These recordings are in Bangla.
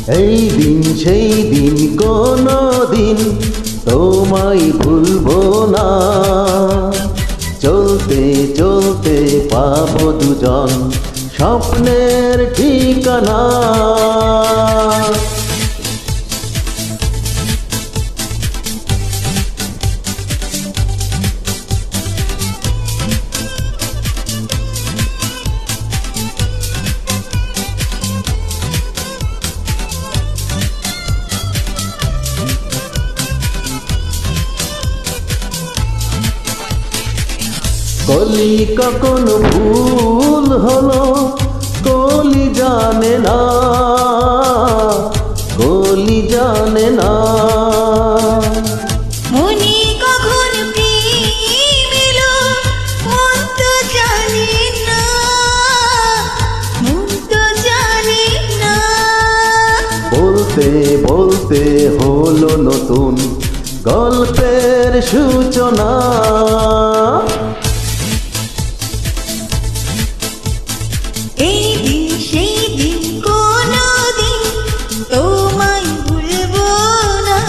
এই দিন সেই দিন কোনো দিন তোমায় ভুলবো না। চলতে চলতে পাবো দুজন স্বপ্নের ঠিকানা। কলি কখন ভুল হলো কলি জানে না, কলি জানে না। মনে কখন প্রেম এলো মন তো জানে না, মন তো জানে না। বলতে বলতে হলো নতুন গল্পের সূচনা। এই দিন সেই দিন কোনো দিন তোমায় ভুলবো না।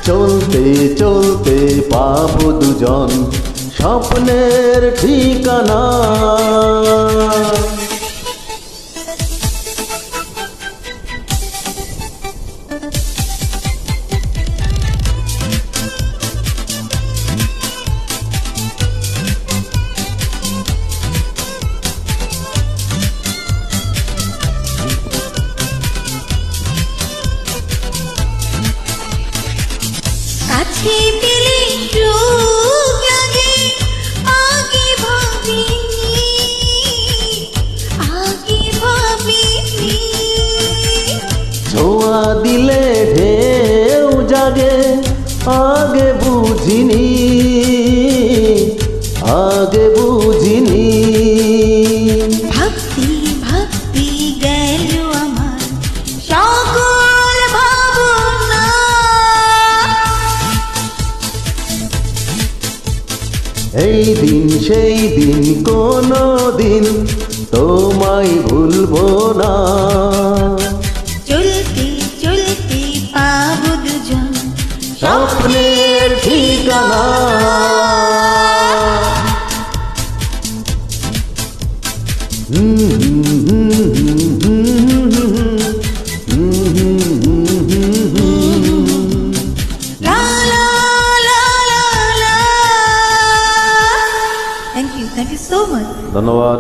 চলতে চলতে পাবো দুজন স্বপ্নের ঠিকানা। কাছে পেলে সুখ লাগে আগে ভাবিনি, আগে ভাবিনি। ছোঁয়া দিলে ঢেউ জাগে আগে বুঝিনি, আগে বুঝিনি। ভাবতে ভাবতে গেল আমার সকল ভাবনা। এই দিন সেই দিন কোনো দিন তোমায় ভুলবো না। চলতে চলতে পাবো দুজন স্বপ্নের ঠিকানা। লা লা লা লা লা। Thank you so much. ধন্যবাদ।